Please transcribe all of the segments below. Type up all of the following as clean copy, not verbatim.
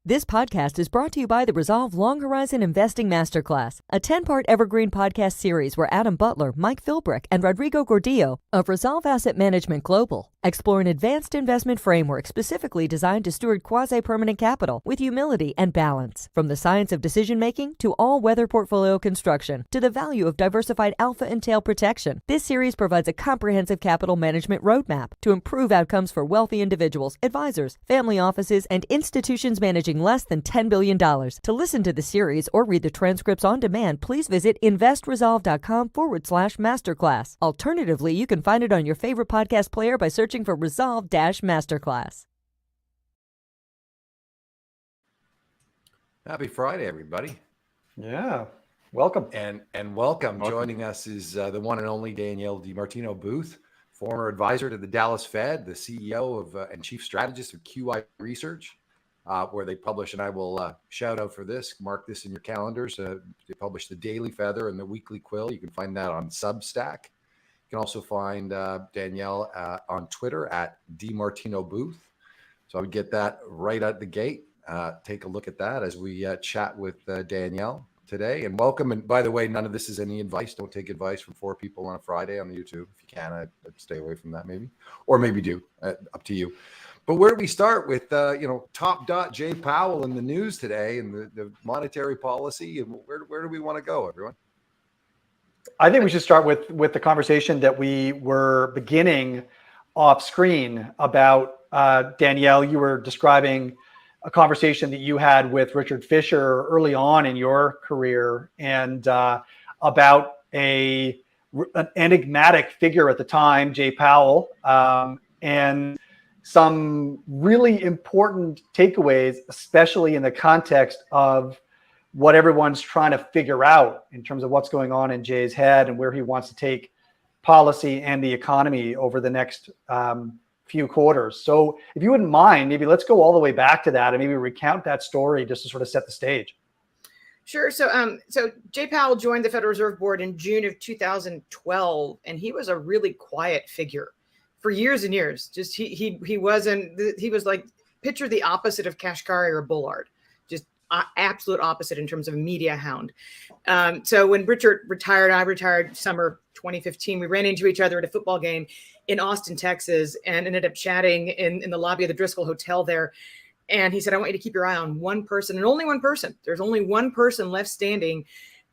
This podcast is brought to you by the ReSolve Long Horizon Investing Masterclass, a 10-part evergreen podcast series where Adam Butler, Mike Philbrick, and Rodrigo Gordillo of ReSolve Asset Management Global explore an advanced investment framework specifically designed to steward quasi-permanent capital with humility and balance. From the science of decision-making to all-weather portfolio construction to the value of diversified alpha and tail protection, this series provides a comprehensive capital management roadmap to improve outcomes for wealthy individuals, advisors, family offices, and institutions managing less than $10 billion. To listen to the series or read the transcripts on demand, please visit investresolve.com/masterclass. Alternatively, you can find it on your favorite podcast player by searching for ReSolve-Masterclass. Happy Friday, everybody. Yeah, welcome. And welcome. Joining us is the one and only Danielle DiMartino Booth, former advisor to the Dallas Fed, the CEO of and Chief Strategist of QI Research, where they publish, and I will shout out for this, mark this in your calendars. They publish the Daily Feather and the Weekly Quill. You can find that on Substack. You can also find Danielle on Twitter at DiMartino Booth. So I would get that right out the gate. Take a look at that as we chat with Danielle today. And welcome. And by the way, none of this is any advice. Don't take advice from four people on a Friday on the YouTube. If you can, I'd stay away from that maybe. Or maybe do. Up to you. But where do we start with, top dot Jay Powell in the news today and the monetary policy? And where do we want to go, everyone? I think we should start with the conversation that we were beginning off screen about, Danielle, you were describing a conversation that you had with Richard Fisher early on in your career and about an enigmatic figure at the time, Jay Powell, and some really important takeaways, especially in the context of what everyone's trying to figure out in terms of what's going on in Jay's head and where he wants to take policy and the economy over the next few quarters. So if you wouldn't mind, maybe let's go all the way back to that and maybe recount that story just to sort of set the stage. Sure. So Jay Powell joined the Federal Reserve Board in June of 2012, and he was a really quiet figure for years and years. Just he was like, picture the opposite of Kashkari or Bullard, just absolute opposite in terms of media hound. So when Richard retired, I retired summer 2015. We ran into each other at a football game in Austin, Texas, and ended up chatting in the lobby of the Driscoll Hotel there. And he said, I want you to keep your eye on one person and only one person. There's only one person left standing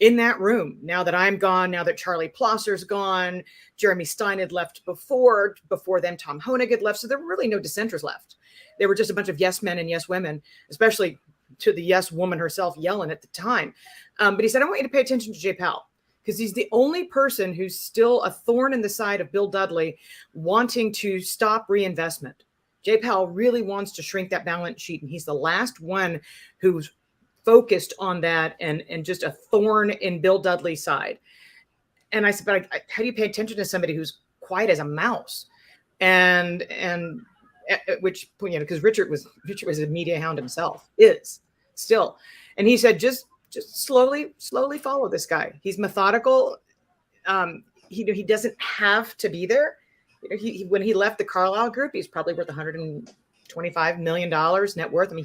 in that room. Now that I'm gone, now that Charlie Plosser's gone, Jeremy Stein had left before them, Tom Hoenig had left. So there were really no dissenters left. They were just a bunch of yes men and yes women, especially to the yes woman herself, Yellen, at the time. But he said, I want you to pay attention to Jay Powell, because he's the only person who's still a thorn in the side of Bill Dudley wanting to stop reinvestment. Jay Powell really wants to shrink that balance sheet, and he's the last one who's focused on that and just a thorn in Bill Dudley's side. And I said, but how do you pay attention to somebody who's quiet as a mouse? And at which point, because Richard was a media hound himself, is still. And he said, just slowly follow this guy. He's methodical. He doesn't have to be there. When he left the Carlyle Group, he's probably worth $125 million net worth. I mean,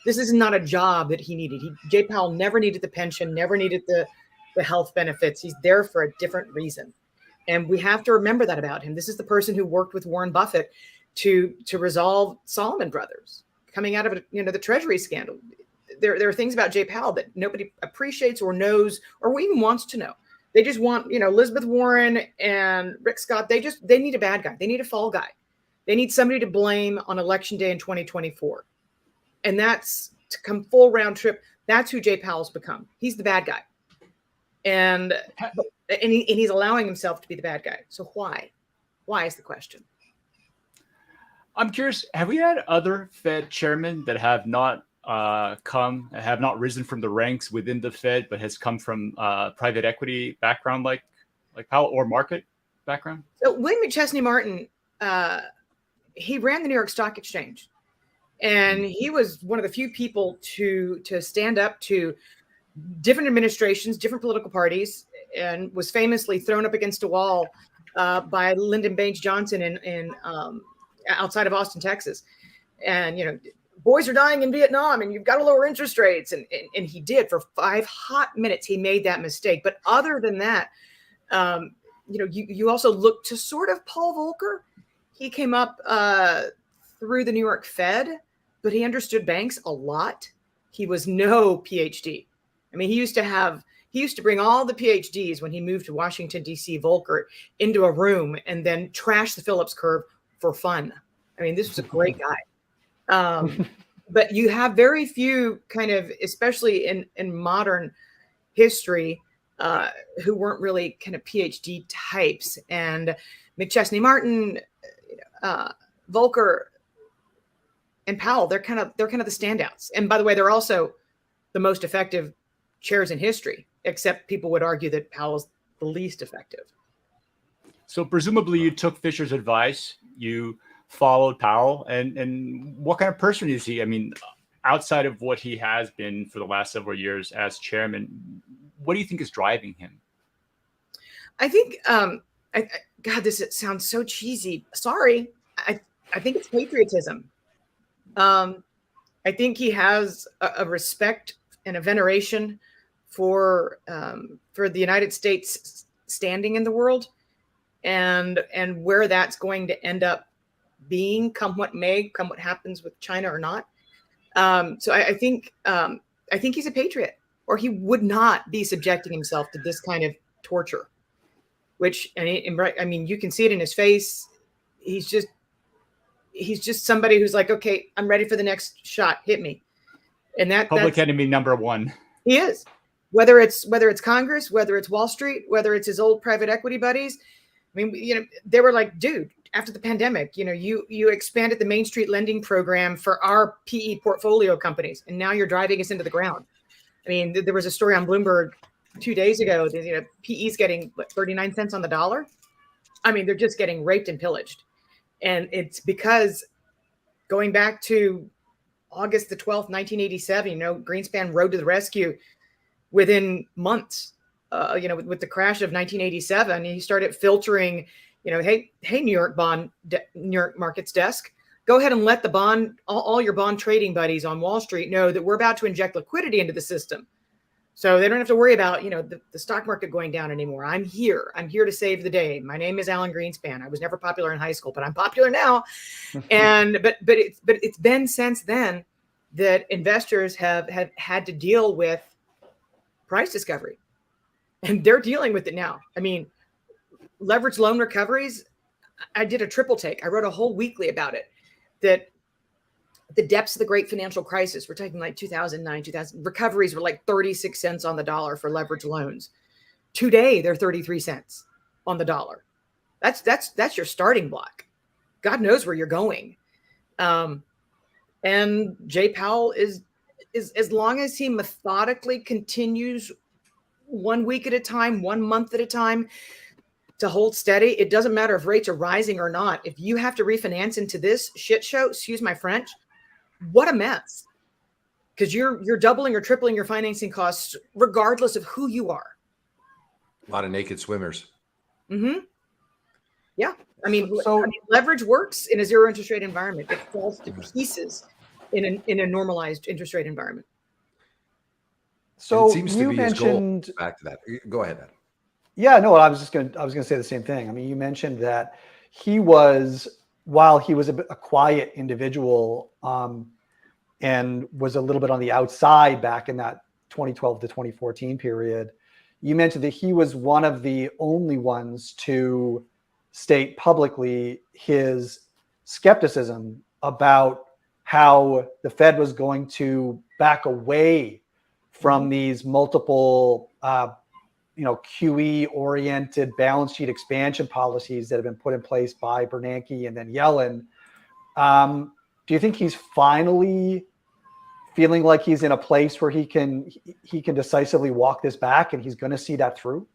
this is not a job that he needed. Jay Powell never needed the pension, never needed the health benefits. He's there for a different reason. And we have to remember that about him. This is the person who worked with Warren Buffett to resolve Salomon Brothers coming out of the Treasury scandal. There are things about Jay Powell that nobody appreciates or knows or even wants to know. They just want, Elizabeth Warren and Rick Scott. They need a bad guy. They need a fall guy. They need somebody to blame on election day in 2024. And that's to come full round trip. That's who Jay Powell's become. He's the bad guy. And he's allowing himself to be the bad guy. So why? Why is the question? I'm curious, have we had other Fed chairmen that have not risen from the ranks within the Fed, but has come from private equity background like Powell, or market background? So William McChesney Martin, he ran the New York Stock Exchange. And he was one of the few people to stand up to different administrations, different political parties, and was famously thrown up against a wall by Lyndon Baines Johnson in outside of Austin, Texas. And boys are dying in Vietnam and you've got to lower interest rates. And he did for 5 hot minutes. He made that mistake. But other than that, you also look to sort of Paul Volcker. He came up through the New York Fed, but he understood banks a lot. He was no PhD. I mean, he used to bring all the PhDs when he moved to Washington, D.C., Volcker, into a room and then trash the Phillips curve for fun. I mean, this was a great guy. But you have very few kind of, especially in modern history, who weren't really kind of PhD types. And McChesney Martin, Volcker, and Powell, they're kind of the standouts. And by the way, they're also the most effective chairs in history, except people would argue that Powell's the least effective. So presumably you took Fisher's advice, you followed Powell, and what kind of person is he? I mean, outside of what he has been for the last several years as chairman, what do you think is driving him? I think, God, this sounds so cheesy. Sorry. I think it's patriotism. I think he has a respect and a veneration for the United States standing in the world, and where that's going to end up being, come what may, come what happens with China or not. So I think he's a patriot, or he would not be subjecting himself to this kind of torture. Which, I mean, you can see it in his face. He's just somebody who's like, okay, I'm ready for the next shot. Hit me. And Public enemy number one. He is. Whether it's Congress, whether it's Wall Street, whether it's his old private equity buddies. I mean, they were like, dude, after the pandemic, you expanded the Main Street lending program for our PE portfolio companies, and now you're driving us into the ground. I mean, there was a story on Bloomberg 2 days ago that, PE's getting 39 cents on the dollar. I mean, they're just getting raped and pillaged. And it's because going back to August the 12th, 1987, Greenspan rode to the rescue within months, with the crash of 1987. He started filtering, hey, New York markets desk, go ahead and let all your bond trading buddies on Wall Street know that we're about to inject liquidity into the system. So they don't have to worry about, the stock market going down anymore. I'm here to save the day. My name is Alan Greenspan. I was never popular in high school, but I'm popular now. And, but it's been since then that investors have had to deal with price discovery, and they're dealing with it now. I mean, leveraged loan recoveries. I did a triple take. I wrote a whole weekly about it, that the depths of the great financial crisis, we're talking like 2009, 2000, recoveries were like 36 cents on the dollar for leveraged loans. Today, they're 33 cents on the dollar. That's your starting block. God knows where you're going. And Jay Powell is as long as he methodically continues 1 week at a time, 1 month at a time to hold steady, it doesn't matter if rates are rising or not. If you have to refinance into this shit show, excuse my French, what a mess. Because you're doubling or tripling your financing costs regardless of who you are. A lot of naked swimmers. Mm-hmm. Yeah. I mean, leverage works in a zero interest rate environment. It falls to pieces in a normalized interest rate environment. So it seems you to be mentioned his goal. Back to that. Go ahead, Adam. Yeah, no, I was going to say the same thing. I mean, you mentioned that while he was a quiet individual, and was a little bit on the outside back in that 2012 to 2014 period, you mentioned that he was one of the only ones to state publicly his skepticism about how the Fed was going to back away from these multiple, QE-oriented balance sheet expansion policies that have been put in place by Bernanke and then Yellen. Do you think he's finally feeling like he's in a place where he can decisively walk this back, and he's going to see that through?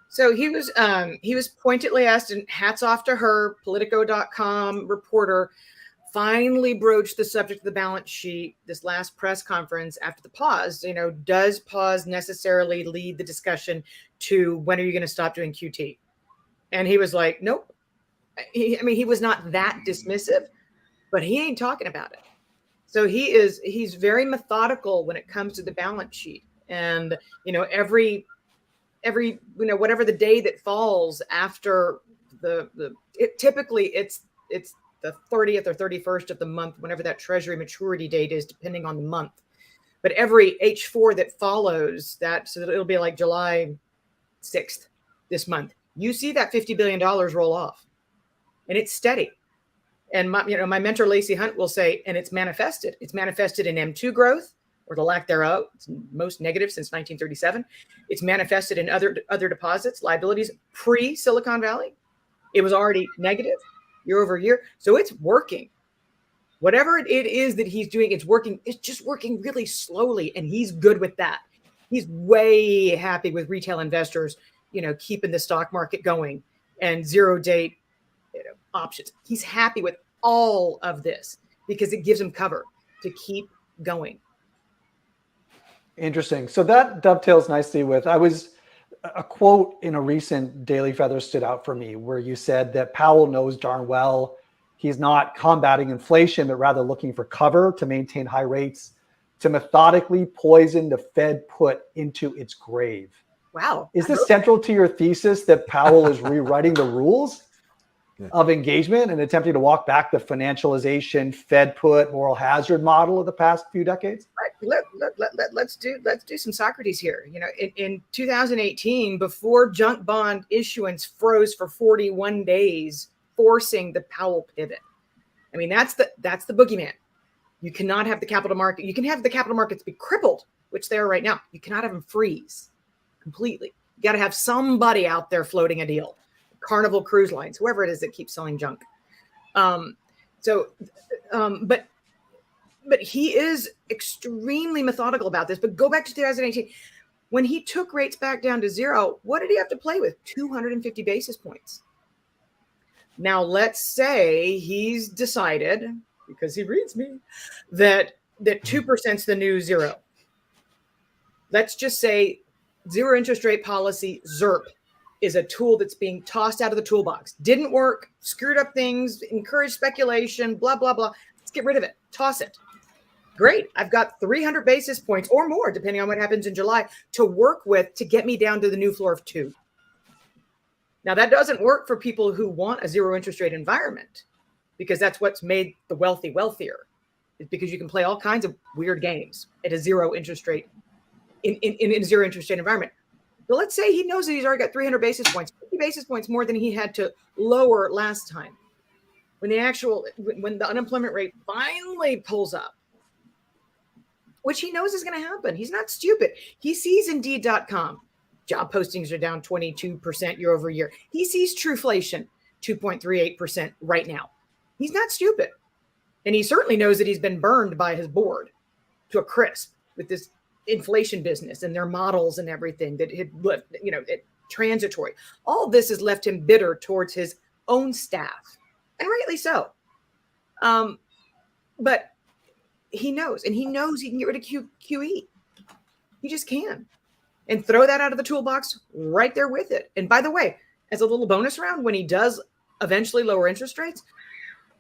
So he was pointedly asked, and hats off to her, Politico.com reporter, finally broached the subject of the balance sheet this last press conference after the pause. Does pause necessarily lead the discussion to when are you going to stop doing QT? And he was like, nope. He was not that dismissive, but he ain't talking about it. So he's very methodical when it comes to the balance sheet. And, every whatever the day that falls after typically it's the 30th or 31st of the month, whenever that Treasury maturity date is, depending on the month. But every H4 that follows that, so that it'll be like July 6th this month, you see that $50 billion roll off, and it's steady. And my mentor, Lacey Hunt, will say, and it's manifested. It's manifested in M2 growth, or the lack thereof. It's most negative since 1937. It's manifested in other deposits, liabilities pre-Silicon Valley. It was already negative year over year. So it's working. Whatever it is that he's doing, it's working. It's just working really slowly, and he's good with that. He's way happy with retail investors, keeping the stock market going and zero date options. He's happy with all of this because it gives him cover to keep going. Interesting. So that dovetails nicely with, a quote in a recent Daily Feather stood out for me, where you said that Powell knows darn well he's not combating inflation, but rather looking for cover to maintain high rates, to methodically poison the Fed put into its grave. Wow. Is this central to your thesis that Powell is rewriting the rules of engagement and attempting to walk back the financialization, Fed put, moral hazard model of the past few decades? Let's do some Socrates here. In 2018, before junk bond issuance froze for 41 days, forcing the Powell pivot. I mean, that's the boogeyman. You cannot have the capital market. You can have the capital markets be crippled, which they are right now. You cannot have them freeze completely. You got to have somebody out there floating a deal. Carnival Cruise Lines, whoever it is that keeps selling junk. But he is extremely methodical about this. But go back to 2018. When he took rates back down to zero, what did he have to play with? 250 basis points. Now, let's say he's decided, because he reads me, that 2% is the new zero. Let's just say zero interest rate policy, ZIRP, is a tool that's being tossed out of the toolbox. Didn't work, screwed up things, encouraged speculation, blah, blah, blah. Let's get rid of it. Toss it. Great. I've got 300 basis points or more, depending on what happens in July, to work with to get me down to the new floor of 2. Now, that doesn't work for people who want a zero interest rate environment, because that's what's made the wealthy wealthier. It's because you can play all kinds of weird games at a zero interest rate in a zero interest rate environment. But let's say he knows that he's already got 300 basis points, 50 basis points more than he had to lower last time. When the unemployment rate finally pulls up, which he knows is going to happen. He's not stupid. He sees Indeed.com. Job postings are down 22% year over year. He sees Trueflation, 2.38% right now. He's not stupid. And he certainly knows that he's been burned by his board to a crisp with this inflation business and their models and everything that had left, transitory. All this has left him bitter towards his own staff, and rightly so. But he knows he can get rid of QE. He just can. And throw that out of the toolbox right there with it. And by the way, as a little bonus round, when he does eventually lower interest rates,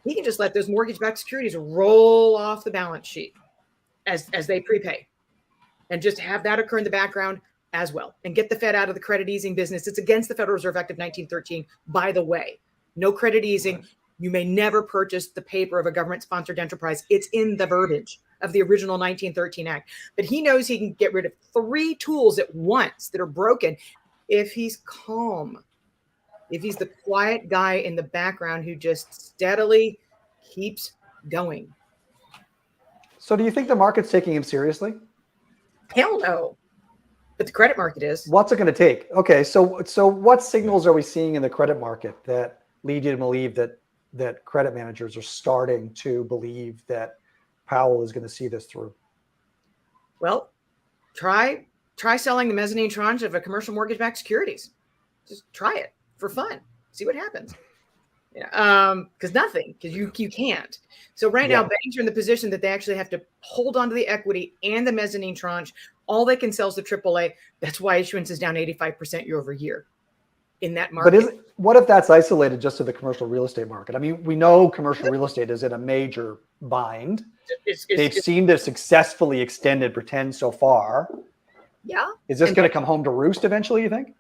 he can just let those mortgage-backed securities roll off the balance sheet as they prepay, and just have that occur in the background as well, and get the Fed out of the credit easing business. It's against the Federal Reserve Act of 1913, by the way. No credit easing. Right. You may never purchase the paper of a government-sponsored enterprise. It's in the verbiage of the original 1913 Act. But he knows he can get rid of 3 tools at once that are broken if he's calm, if he's the quiet guy in the background who just steadily keeps going. So do you think the market's taking him seriously? Hell no. But the credit market is. What's it going to take? Okay, so what signals are we seeing in the credit market that lead you to believe that credit managers are starting to believe that Powell is going to see this through? Well, try selling the mezzanine tranche of a commercial mortgage-backed securities. Just try it for fun. See what happens. Because you can't. So right now, banks are in the position that they actually have to hold on to the equity and the mezzanine tranche. All they can sell is the AAA. That's why issuance is down 85% year over year. in that market. But what if that's isolated just to the commercial real estate market? I mean, we know commercial real estate is in a major bind. They've seemed to successfully extend and pretend so far. Yeah. Is this going to come home to roost eventually, you think?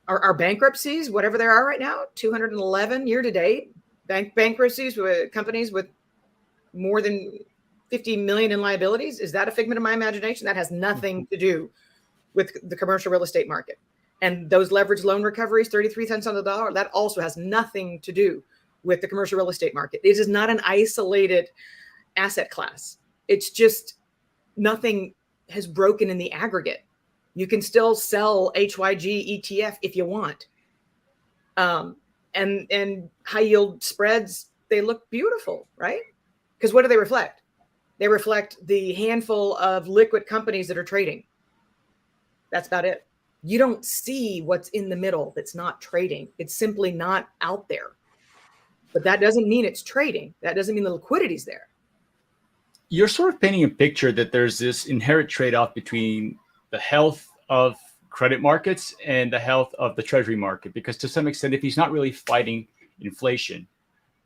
Our bankruptcies, whatever there are right now, 211 year to date, bankruptcies with companies with more than 50 million in liabilities. Is that a figment of my imagination? That has nothing to do with the commercial real estate market. And those leveraged loan recoveries, 33 cents on the dollar, that also has nothing to do with the commercial real estate market. It is not an isolated asset class. It's just nothing has broken in the aggregate. You can still sell HYG ETF if you want. And high yield spreads, they look beautiful, right? Because what do they reflect? They reflect the handful of liquid companies that are trading. That's about it. You don't see what's in the middle that's not trading. It's simply not out there. But that doesn't mean it's trading. That doesn't mean the liquidity's there. You're sort of painting a picture that there's this inherent trade-off between the health of credit markets and the health of the Treasury market, because to some extent, if he's not really fighting inflation,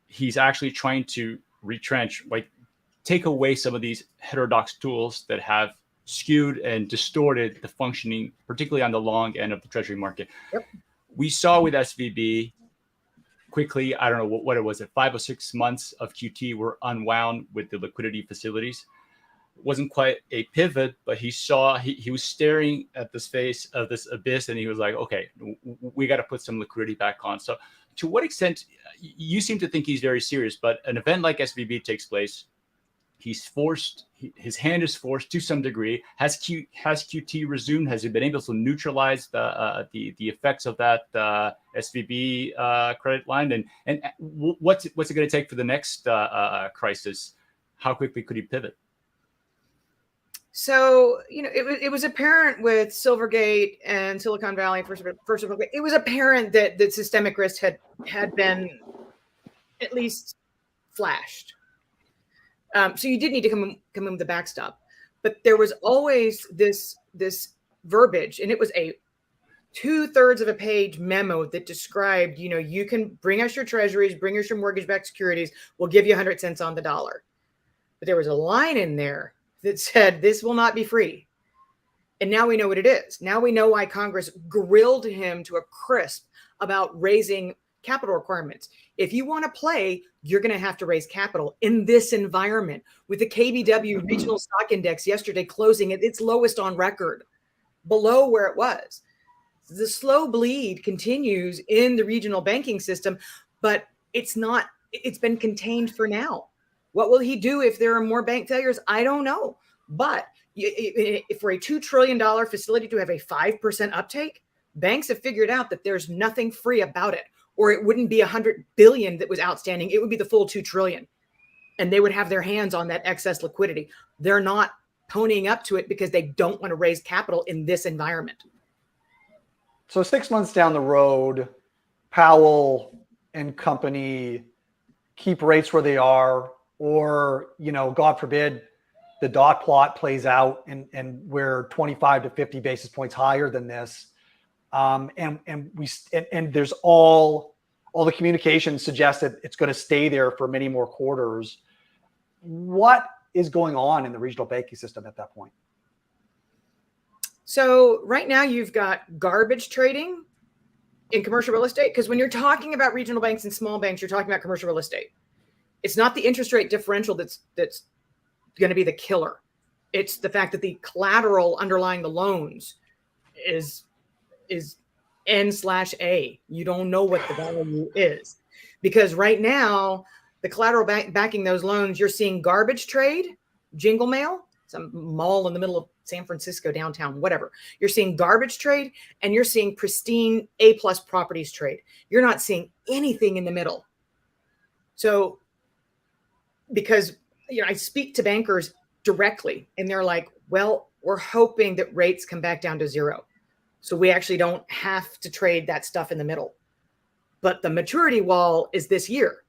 he's actually trying to retrench, like take away some of these heterodox tools that have skewed and distorted the functioning, particularly on the long end of the Treasury market. Yep. We saw with SVB quickly, I don't know what it was, 5 or 6 months of QT were unwound with the liquidity facilities. It wasn't quite a pivot, but he saw, he was staring at this face of this abyss, and he was like, okay, we got to put some liquidity back on. So to what extent, you seem to think he's very serious, but an event like SVB takes place, he's forced, his hand is forced to some degree. Has QT resumed? Has he been able to neutralize the effects of that SVB credit line? And what's it going to take for the next crisis? How quickly could he pivot? So, it was apparent with Silvergate and Silicon Valley, first of all, it was apparent that systemic risk had been at least flashed. So you did need to come in with the backstop, but there was always this verbiage, and it was a 2/3 of a page memo that described, you can bring us your treasuries, bring us your mortgage-backed securities, we'll give you 100 cents on the dollar. But there was a line in there that said, this will not be free. And now we know what it is. Now we know why Congress grilled him to a crisp about raising capital requirements. If you want to play, you're going to have to raise capital in this environment, with the KBW regional stock index yesterday closing at its lowest on record, below where it was. The slow bleed continues in the regional banking system, but it's been contained for now. What will he do if there are more bank failures? I don't know. But if for a $2 trillion facility to have a 5% uptake, banks have figured out that there's nothing free about it. Or it wouldn't be 100 billion that was outstanding. It would be the full 2 trillion. And they would have their hands on that excess liquidity. They're not ponying up to it because they don't want to raise capital in this environment. So 6 months down the road, Powell and company keep rates where they are, or, God forbid, the dot plot plays out and we're 25 to 50 basis points higher than this. And there's all the communication suggests that it's going to stay there for many more quarters. What is going on in the regional banking system at that point? So right now you've got garbage trading in commercial real estate, because when you're talking about regional banks and small banks, you're talking about commercial real estate. It's not the interest rate differential that's going to be the killer. It's the fact that the collateral underlying the loans is N/A. You don't know what the value is, because right now the collateral backing those loans, you're seeing garbage trade, jingle mail, some mall in the middle of San Francisco downtown, whatever. You're seeing garbage trade, and you're seeing pristine A+ properties trade. You're not seeing anything in the middle. So, because I speak to bankers directly, and they're like, well, we're hoping that rates come back down to zero, so we actually don't have to trade that stuff in the middle. But the maturity wall is this year.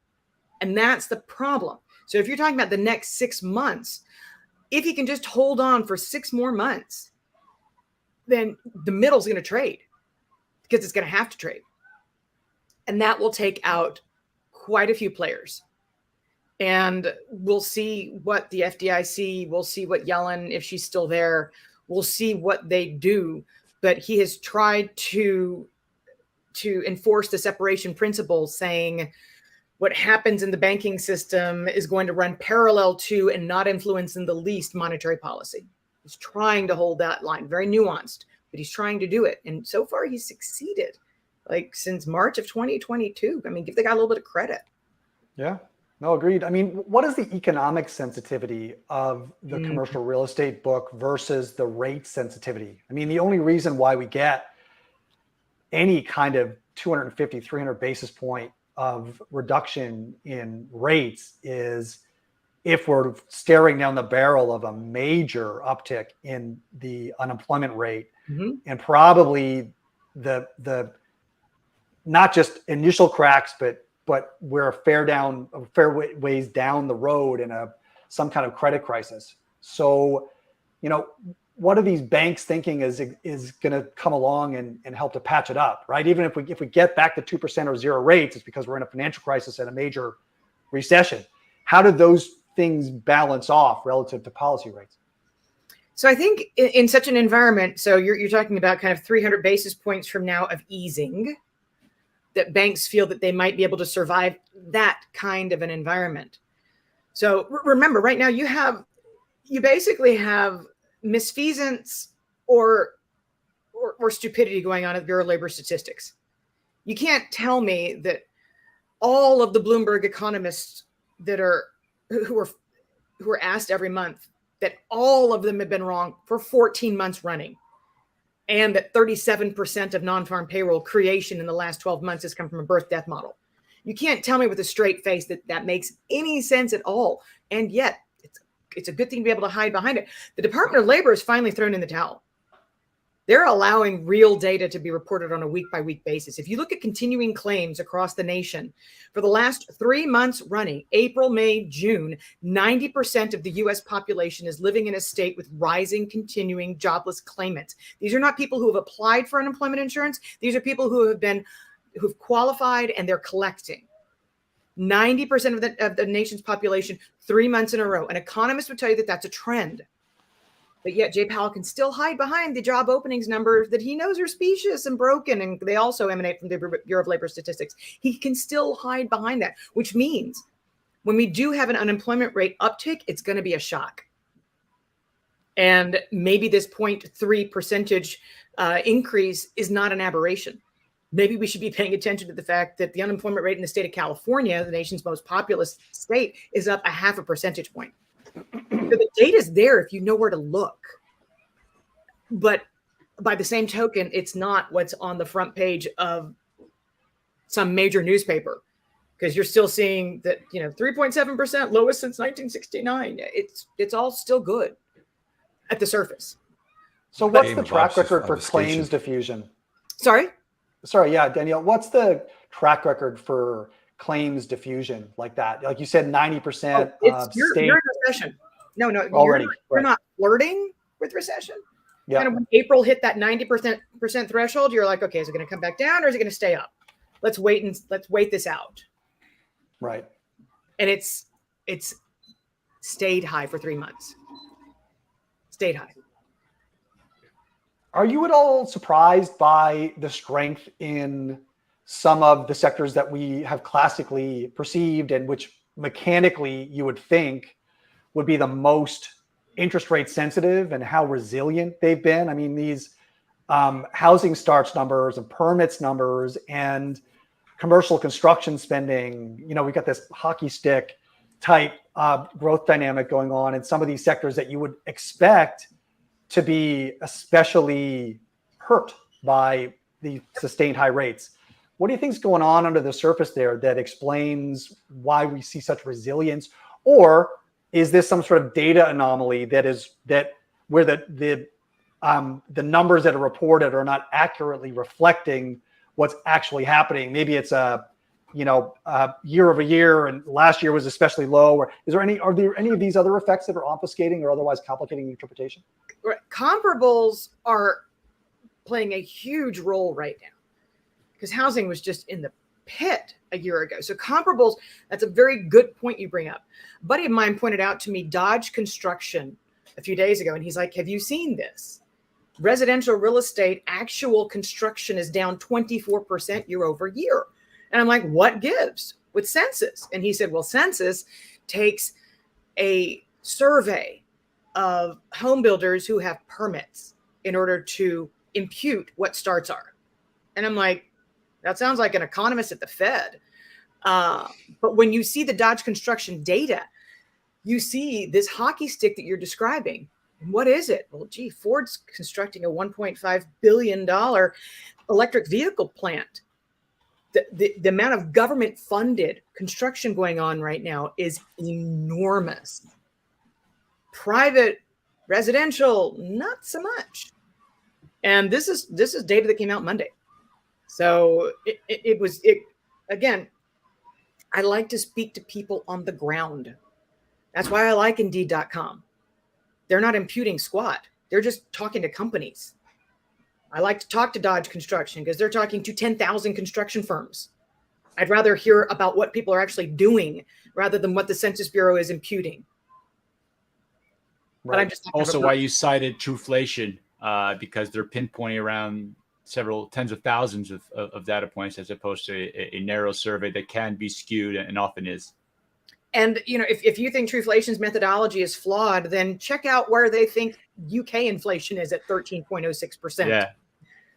And that's the problem. So if you're talking about the next 6 months, if you can just hold on for 6 more months, then the middle's going to trade. because it's going to have to trade. And that will take out quite a few players. And we'll see what the FDIC, we'll see what Yellen, if she's still there, we'll see what they do. But he has tried to enforce the separation principle, saying what happens in the banking system is going to run parallel to and not influence in the least monetary policy. He's trying to hold that line, very nuanced, but he's trying to do it. And so far he's succeeded, like since March of 2022. I mean, give the guy a little bit of credit. Yeah, no, agreed. I mean, what is the economic sensitivity of the commercial real estate book versus the rate sensitivity? I mean, the only reason why we get any kind of 250, 300 basis point of reduction in rates is if we're staring down the barrel of a major uptick in the unemployment rate, and probably the not just initial cracks, but we're a fair ways down the road in some kind of credit crisis. So, what are these banks thinking is going to come along and help to patch it up, right? Even if we get back to 2% or zero rates, it's because we're in a financial crisis and a major recession. How do those things balance off relative to policy rates? So I think in such an environment, so you're talking about kind of 300 basis points from now of easing, that banks feel that they might be able to survive that kind of an environment. So remember, right now you basically have misfeasance or stupidity going on at the Bureau of Labor Statistics. You can't tell me that all of the Bloomberg economists who are asked every month, that all of them have been wrong for 14 months running, and that 37% of non-farm payroll creation in the last 12 months has come from a birth-death model. You can't tell me with a straight face that makes any sense at all. And yet, it's a good thing to be able to hide behind it. The Department of Labor has finally thrown in the towel. They're allowing real data to be reported on a week-by-week basis. If you look at continuing claims across the nation, for the last 3 months running, April, May, June, 90% of the U.S. population is living in a state with rising continuing jobless claimants. These are not people who have applied for unemployment insurance. Wthese are people who've qualified and they're collecting. 90% of the nation's population, 3 months in a row. An economist would tell you that that's a trend. But yet Jay Powell can still hide behind the job openings numbers that he knows are specious and broken, and they also emanate from the Bureau of Labor Statistics. He can still hide behind that, which means when we do have an unemployment rate uptick, it's going to be a shock. And maybe this 0.3 percentage increase is not an aberration. Maybe we should be paying attention to the fact that the unemployment rate in the state of California, the nation's most populous state, is up 0.5 percentage point. So the data's there if you know where to look. But by the same token, it's not what's on the front page of some major newspaper, because you're still seeing that, 3.7%, lowest since 1969. It's all still good at the surface. So what's the track record for claims diffusion? Sorry, yeah, Danielle, what's the track record for claims diffusion like that? Like you said, 90% you're in recession. No, already, you're not flirting with recession. Yeah. Kind of when April hit that 90% threshold, you're like, okay, is it going to come back down or is it going to stay up? Let's wait this out. Right. And it's stayed high for 3 months. Stayed high. Are you at all surprised by the strength in some of the sectors that we have classically perceived and which mechanically you would think would be the most interest rate sensitive, and how resilient they've been? I mean, these housing starts numbers and permits numbers and commercial construction spending, we've got this hockey stick type growth dynamic going on in some of these sectors that you would expect to be especially hurt by the sustained high rates. What do you think is going on under the surface there that explains why we see such resilience? Or is this some sort of data anomaly where the numbers that are reported are not accurately reflecting what's actually happening? Maybe it's year over year, and last year was especially low. Or are there any of these other effects that are obfuscating or otherwise complicating the interpretation? Comparables are playing a huge role right now. because housing was just in the pit a year ago. So comparables, that's a very good point you bring up. A buddy of mine pointed out to me Dodge Construction a few days ago, and he's like, have you seen this? Residential real estate, actual construction is down 24% year over year. And I'm like, what gives with census? And he said, well, census takes a survey of home builders who have permits in order to impute what starts are. And I'm like, that sounds like an economist at the Fed. But when you see the Dodge Construction data, you see this hockey stick that you're describing. What is it? Well, gee, Ford's constructing a $1.5 billion electric vehicle plant. The amount of government funded construction going on right now is enormous. Private residential, not so much. And this is data that came out Monday. So again, I like to speak to people on the ground. That's why I like Indeed.com. They're not imputing squat. They're just talking to companies. I like to talk to Dodge Construction because they're talking to 10,000 construction firms. I'd rather hear about what people are actually doing rather than what the Census Bureau is imputing. Right. But I'm just Also, why you cited Trueflation, because they're pinpointing around several tens of thousands of data points as opposed to a narrow survey that can be skewed and often is. And, if you think Trueflation's methodology is flawed, then check out where they think UK inflation is at 13.06%. Yeah.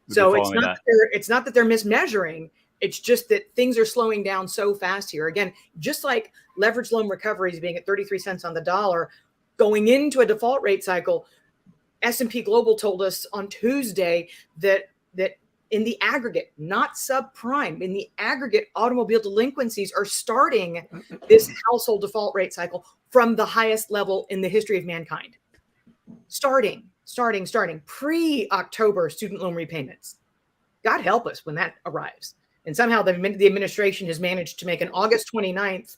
So it's not that they're mismeasuring. It's just that things are slowing down so fast here. Again, just like leveraged loan recoveries being at 33 cents on the dollar, going into a default rate cycle, S&P Global told us on Tuesday that in the aggregate, not subprime, in the aggregate, automobile delinquencies are starting this household default rate cycle from the highest level in the history of mankind. Starting pre-October student loan repayments. God help us when that arrives. And somehow the administration has managed to make an August 29th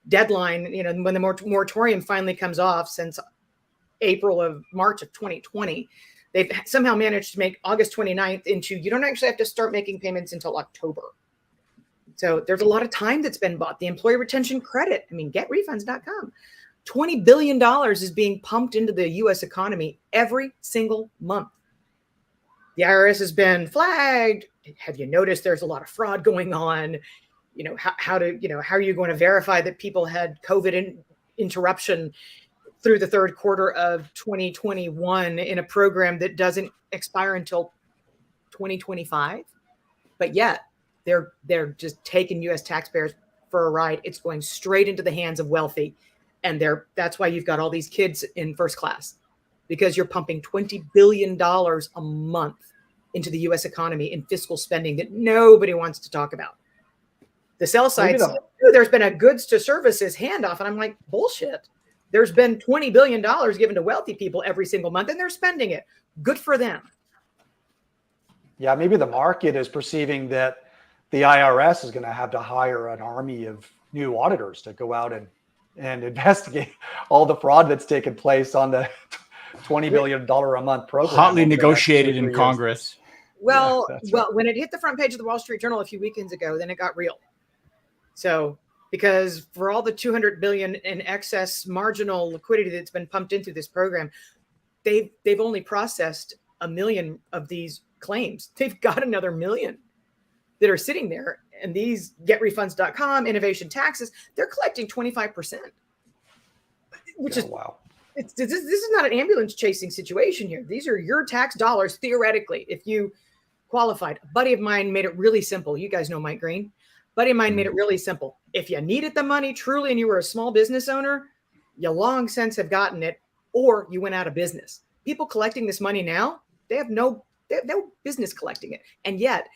deadline, when the moratorium finally comes off since March of 2020. They've somehow managed to make August 29th into, you don't actually have to start making payments until October. So there's a lot of time that's been bought. The employee retention credit, getrefunds.com. $20 billion is being pumped into the U.S. economy every single month. The IRS has been flagged. Have you noticed there's a lot of fraud going on? How are you going to verify that people had COVID interruption through the third quarter of 2021 in a program that doesn't expire until 2025? But yet they're just taking U.S. taxpayers for a ride. It's going straight into the hands of wealthy. And that's why you've got all these kids in first class, because you're pumping $20 billion a month into the U.S. economy in fiscal spending that nobody wants to talk about. The sell side says, there's been a goods to services handoff. And I'm like, bullshit. There's been $20 billion given to wealthy people every single month, and they're spending it. Good for them. Yeah, maybe the market is perceiving that the IRS is going to have to hire an army of new auditors to go out and investigate all the fraud that's taken place on the $20 billion a month program. Hotly negotiated in Congress. Well, when it hit the front page of the Wall Street Journal a few weekends ago, then it got real. So, because for all the $200 billion in excess marginal liquidity that's been pumped into this program, they've only processed 1 million of these claims. They've got another 1 million that are sitting there. And these getrefunds.com, innovation taxes, they're collecting 25%. Which is wow. This is not an ambulance chasing situation here. These are your tax dollars, theoretically, if you qualified. A buddy of mine made it really simple. You guys know Mike Green. Buddy of mine made it really simple. If you needed the money truly and you were a small business owner, you long since have gotten it, or you went out of business. People collecting this money now, they have no business collecting it. And yet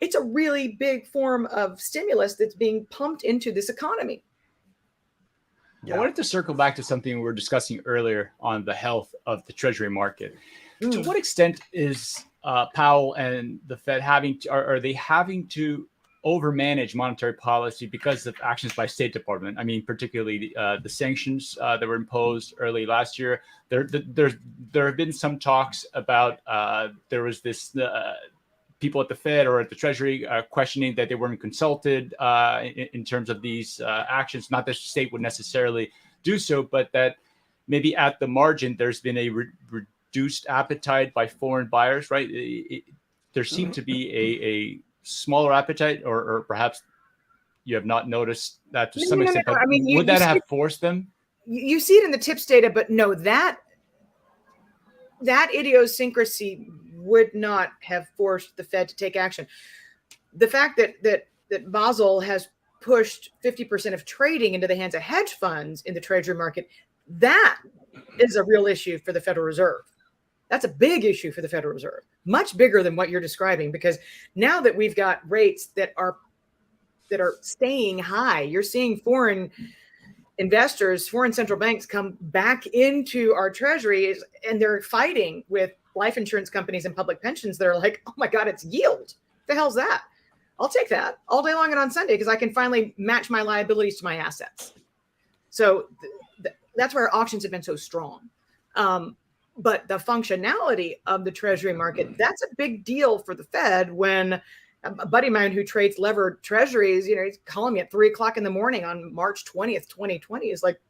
it's a really big form of stimulus that's being pumped into this economy. Yeah. I wanted to circle back to something we were discussing earlier on the health of the Treasury market. To what extent is Powell and the Fed are they having to overmanage monetary policy because of actions by State Department? I mean, particularly the sanctions that were imposed early last year. There have been some talks about there was this people at the Fed or at the Treasury questioning that they weren't consulted in terms of these actions. Not that the state would necessarily do so, but that maybe at the margin, there's been a reduced appetite by foreign buyers, right? There seemed to be a smaller appetite, or perhaps you have not noticed that to some extent. But I mean, would that have forced them? You see it in the TIPS data, but no, that idiosyncrasy would not have forced the Fed to take action. The fact that Basel has pushed 50% of trading into the hands of hedge funds in the Treasury market, that is a real issue for the Federal Reserve. That's a big issue for the Federal Reserve, much bigger than what you're describing, because now that we've got rates that are staying high, you're seeing foreign investors, foreign central banks come back into our treasuries, and they're fighting with life insurance companies and public pensions that are like, oh my God, it's yield. The hell's that? I'll take that all day long and on Sunday because I can finally match my liabilities to my assets. So that's why our auctions have been so strong. But the functionality of the Treasury market, that's a big deal for the Fed. When a buddy of mine who trades levered treasuries, he's calling me at 3:00 in the morning on March 20th, 2020. Is like,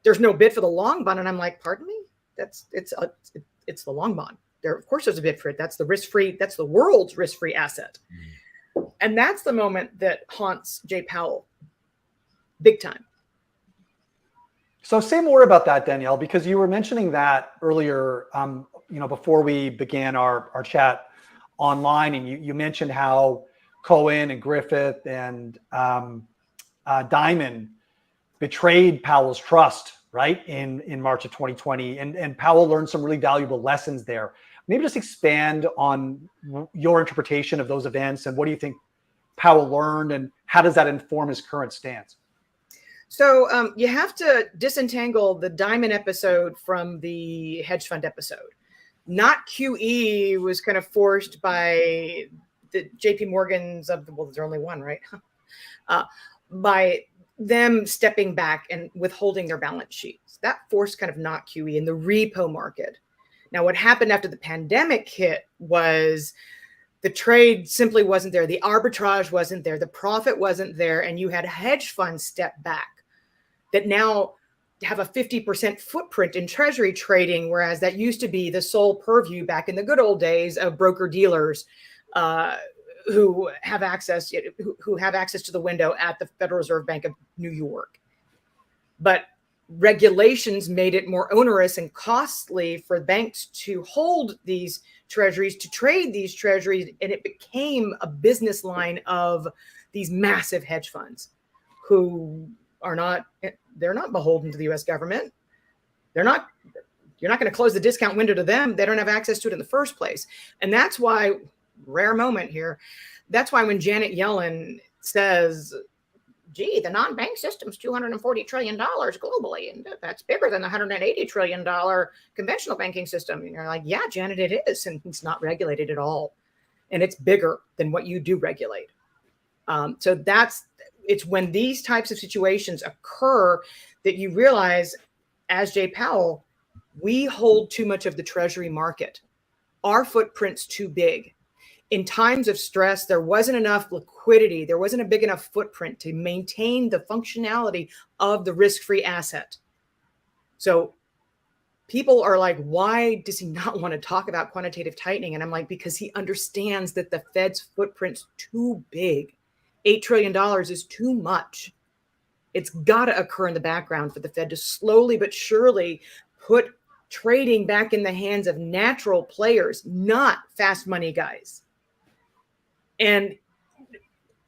there's no bid for the long bond. And I'm like, pardon me? It's the long bond. Of course there's a bid for it. That's the world's risk-free asset. And that's the moment that haunts Jay Powell big time. So say more about that, Danielle, because you were mentioning that earlier, before we began our chat online, and you mentioned how Cohen and Griffith and Diamond betrayed Powell's trust, right, in March of 2020, and Powell learned some really valuable lessons there. Maybe just expand on your interpretation of those events, and what do you think Powell learned, and how does that inform his current stance? So you have to disentangle the Diamond episode from the hedge fund episode. Not QE was kind of forced by the JP Morgans of the, well, there's only one, right? By them stepping back and withholding their balance sheets. That forced kind of not QE in the repo market. Now, what happened after the pandemic hit was the trade simply wasn't there. The arbitrage wasn't there. The profit wasn't there. And you had hedge funds step back that now have a 50% footprint in treasury trading, whereas that used to be the sole purview back in the good old days of broker dealers who have access to the window at the Federal Reserve Bank of New York. But regulations made it more onerous and costly for banks to hold these treasuries, to trade these treasuries, and it became a business line of these massive hedge funds who they're not beholden to the US government. You're not going to close the discount window to them. They don't have access to it in the first place. And that's why, rare moment here, that's why when Janet Yellen says, gee, the non-bank system's $240 trillion globally, and that's bigger than the $180 trillion conventional banking system. And you're like, yeah, Janet, it is. And it's not regulated at all. And it's bigger than what you do regulate. So it's when these types of situations occur that you realize, as Jay Powell, we hold too much of the treasury market. Our footprint's too big. In times of stress, there wasn't enough liquidity. There wasn't a big enough footprint to maintain the functionality of the risk-free asset. So people are like, why does he not want to talk about quantitative tightening? And I'm like, because he understands that the Fed's footprint's too big. $8 trillion is too much. It's got to occur in the background for the Fed to slowly but surely put trading back in the hands of natural players, not fast money guys. And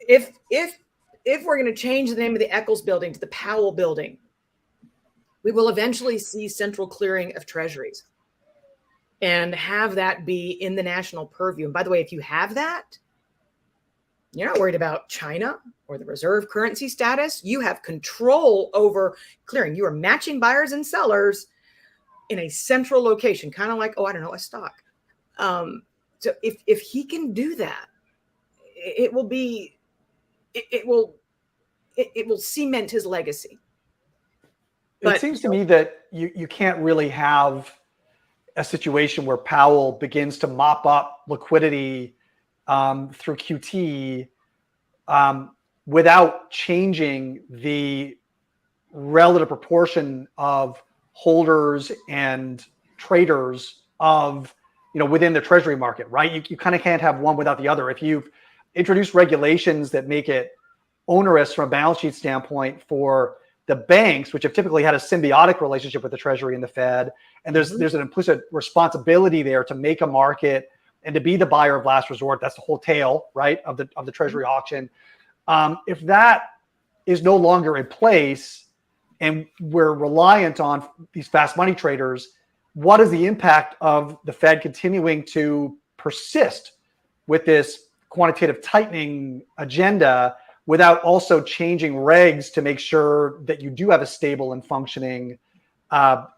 if we're going to change the name of the Eccles building to the Powell building, we will eventually see central clearing of treasuries and have that be in the national purview. And by the way, if you have that, you're not worried about China or the reserve currency status. You have control over clearing. You are matching buyers and sellers in a central location, kind of like, a stock. So if he can do that, it will cement his legacy. But it seems to me that you can't really have a situation where Powell begins to mop up liquidity through QT without changing the relative proportion of holders and traders of, within the Treasury market, right? You kind of can't have one without the other. If you've introduced regulations that make it onerous from a balance sheet standpoint for the banks, which have typically had a symbiotic relationship with the Treasury and the Fed, and there's an implicit responsibility there to make a market and to be the buyer of last resort. That's the whole tale, right, of the Treasury auction. If that is no longer in place and we're reliant on these fast money traders, what is the impact of the Fed continuing to persist with this quantitative tightening agenda without also changing regs to make sure that you do have a stable and functioning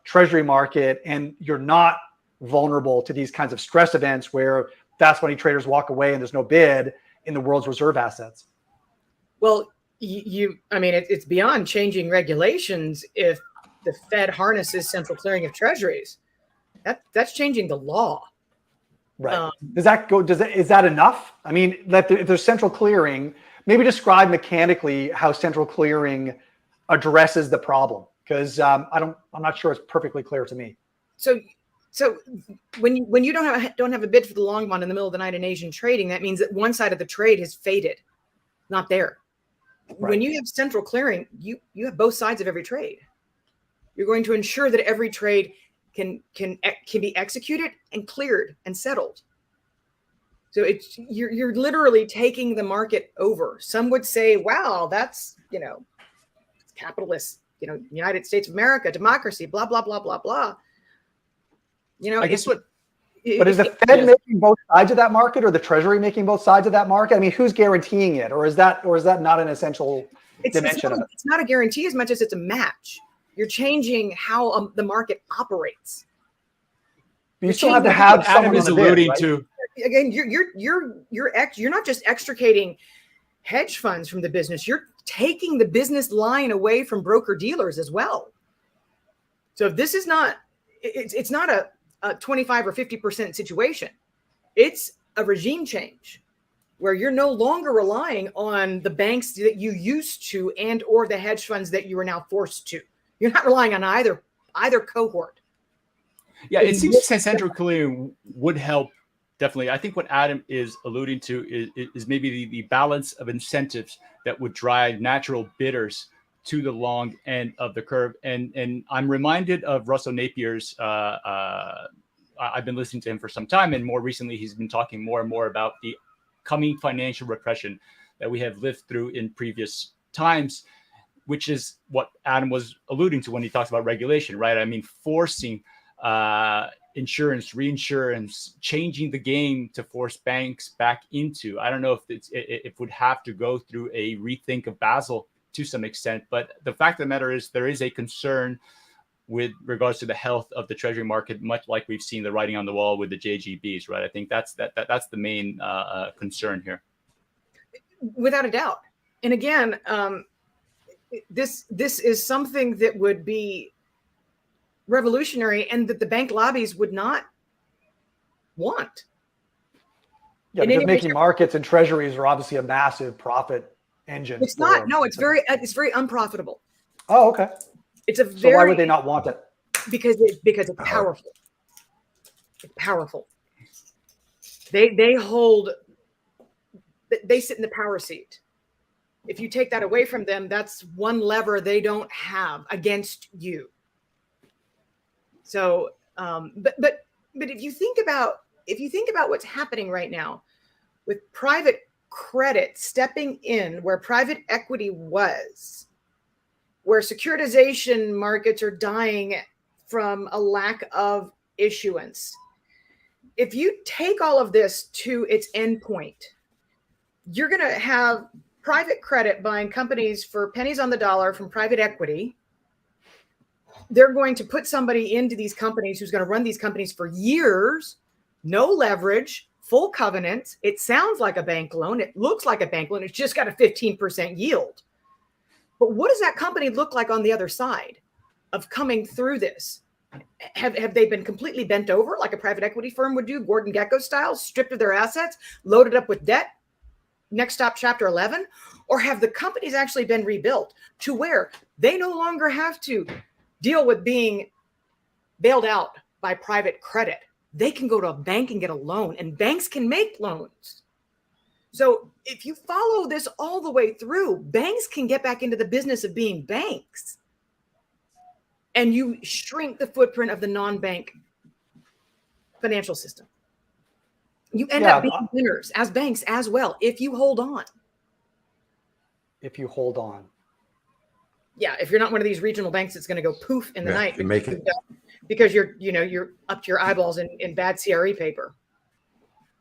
Treasury market and you're not vulnerable to these kinds of stress events where fast money traders walk away and there's no bid in the world's reserve assets? Well, it's beyond changing regulations. If the Fed harnesses central clearing of treasuries, that's changing the law. Right. Is that enough? I mean, if there's central clearing, maybe describe mechanically how central clearing addresses the problem, because I'm not sure it's perfectly clear to me. So when you don't have a bid for the long bond in the middle of the night in Asian trading, that means that one side of the trade has faded, not there. Right. When you have central clearing, you have both sides of every trade. You're going to ensure that every trade can be executed and cleared and settled. So you're literally taking the market over. Some would say, "Wow, that's capitalist, United States of America, democracy, blah blah blah blah blah." I guess what. But is the Fed making both sides of that market, or the Treasury making both sides of that market? I mean, who's guaranteeing it, or is that not an essential dimension of it? It's not a guarantee as much as it's a match. You're changing how the market operates. But you still have to have someone Adam is on the bid, alluding right? to. Again, you're not just extricating hedge funds from the business. You're taking the business line away from broker dealers as well. So if this is not, it's not a 25 or 50% situation. It's a regime change where you're no longer relying on the banks that you used to and or the hedge funds that you are now forced to. You're not relying on either cohort. Yeah, it seems central clearing would help. Definitely. I think what Adam is alluding to is maybe the balance of incentives that would drive natural bidders to the long end of the curve. And I'm reminded of Russell Napier's, I've been listening to him for some time, and more recently he's been talking more and more about the coming financial repression that we have lived through in previous times, which is what Adam was alluding to when he talks about regulation, right? I mean, forcing insurance, reinsurance, changing the game to force banks back into. I don't know if it would have to go through a rethink of Basel to some extent, but the fact of the matter is there is a concern with regards to the health of the Treasury market, much like we've seen the writing on the wall with the JGBs, right? I think that's the main concern here. Without a doubt. And again, this is something that would be revolutionary and that the bank lobbies would not want. Yeah, because making markets and treasuries are obviously a massive profit engine. It's not. No, it's very unprofitable. Oh, okay. So why would they not want it? Because it's powerful. It's powerful. They sit in the power seat. If you take that away from them, that's one lever they don't have against you. So, but if you think about what's happening right now with private credit stepping in where private equity was, where securitization markets are dying from a lack of issuance. If you take all of this to its endpoint, you're going to have private credit buying companies for pennies on the dollar from private equity. They're going to put somebody into these companies who's going to run these companies for years, no leverage, full covenant. It sounds like a bank loan. It looks like a bank loan. It's just got a 15% yield. But what does that company look like on the other side of coming through this? Have they been completely bent over like a private equity firm would do, Gordon Gekko style, stripped of their assets, loaded up with debt? Next stop, chapter 11? Or have the companies actually been rebuilt to where they no longer have to deal with being bailed out by private credit? They can go to a bank and get a loan, and banks can make loans. So if you follow this all the way through, banks can get back into the business of being banks. And you shrink the footprint of the non-bank financial system. You end up being winners as banks as well, if you hold on. If you hold on. Yeah, if you're not one of these regional banks that's going to go poof in the night you make it. because you're up to your eyeballs in bad CRE paper.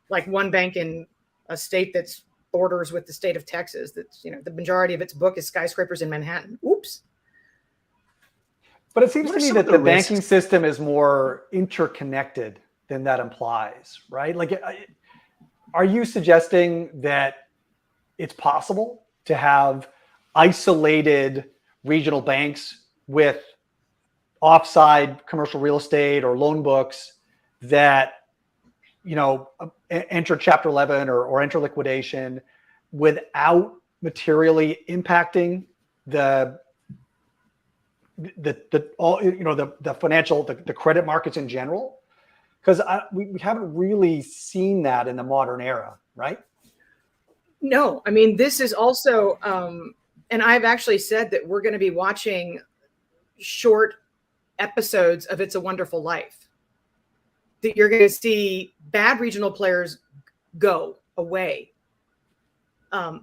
Like one bank in a state that's borders with the state of Texas, that's, the majority of its book is skyscrapers in Manhattan. Oops. But it seems to me that the banking system is more interconnected than that implies, right? Like, are you suggesting that it's possible to have isolated regional banks with offside commercial real estate or loan books that, enter Chapter 11 or enter liquidation without materially impacting the financial, the credit markets in general? Because we haven't really seen that in the modern era, right? No, I mean, this is also, and I've actually said that we're going to be watching short episodes of It's a Wonderful Life. That you're going to see bad regional players go away. And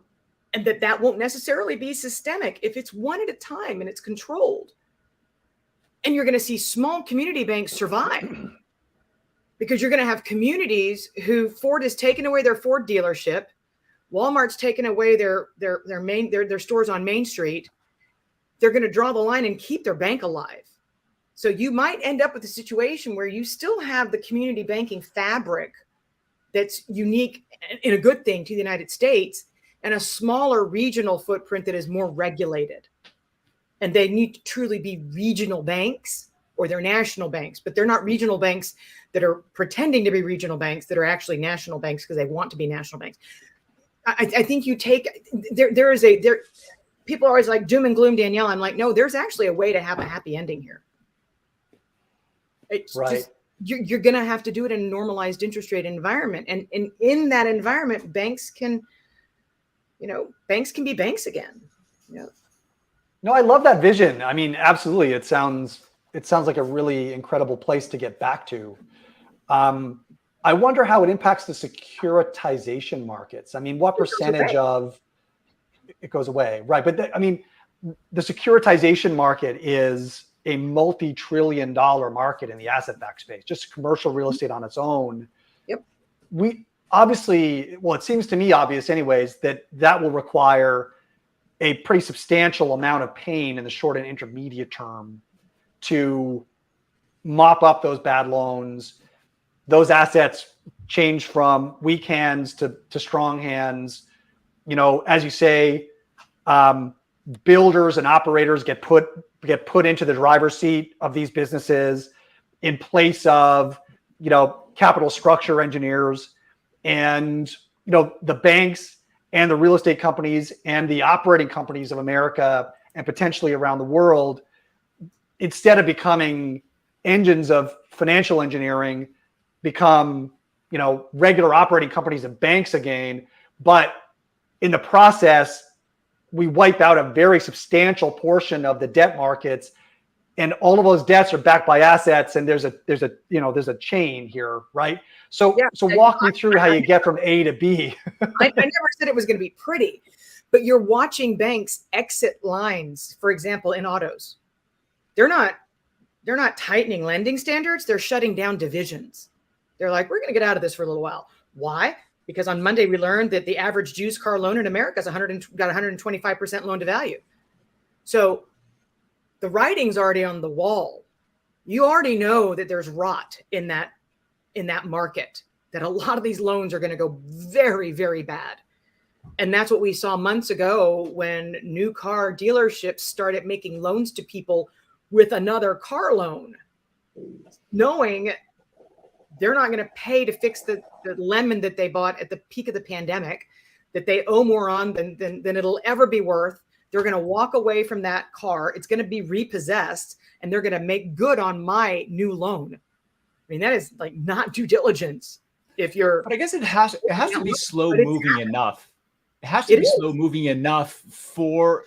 that won't necessarily be systemic if it's one at a time and it's controlled. And you're going to see small community banks survive. Because you're going to have communities who Ford has taken away their Ford dealership, Walmart's taken away their stores on Main Street. They're going to draw the line and keep their bank alive. So you might end up with a situation where you still have the community banking fabric that's unique and a good thing to the United States, and a smaller regional footprint that is more regulated. And they need to truly be regional banks, or they're national banks, but they're not regional banks that are pretending to be regional banks that are actually national banks because they want to be national banks. I think you take, people are always like doom and gloom, Danielle. I'm like, no, there's actually a way to have a happy ending here. It's right. You're going to have to do it in a normalized interest rate environment. And in that environment, banks can be banks again. No, I love that vision. I mean, absolutely. It sounds like a really incredible place to get back to. I wonder how it impacts the securitization markets. I mean, what percentage of it goes away? Right. But the securitization market is a multi-trillion-dollar market in the asset-backed space, just commercial real estate on its own. Yep. We obviously, it seems to me obvious anyways, that will require a pretty substantial amount of pain in the short and intermediate term to mop up those bad loans. Those assets change from weak hands to strong hands. As you say, builders and operators get put into the driver's seat of these businesses in place of, capital structure engineers. And, the banks and the real estate companies and the operating companies of America and potentially around the world, instead of becoming engines of financial engineering, become, regular operating companies and banks again. But in the process, we wipe out a very substantial portion of the debt markets, and all of those debts are backed by assets. And there's a chain here, right? So walk me through how you get from A to B. I never said it was going to be pretty, but you're watching banks exit lines, for example, in autos. They're not tightening lending standards. They're shutting down divisions. They're like, we're going to get out of this for a little while. Why? Because on Monday we learned that the average used car loan in America got 125% loan to value. So the writing's already on the wall. You already know that there's rot in that market, that a lot of these loans are going to go very, very bad. And that's what we saw months ago when new car dealerships started making loans to people with another car loan. knowing they're not going to pay to fix the lemon that they bought at the peak of the pandemic, that they owe more on than it'll ever be worth. They're going to walk away from that car. It's going to be repossessed, and they're going to make good on my new loan. I mean, that is like not due diligence. If you're, but I guess it has to be slow moving enough. It has to be slow moving enough for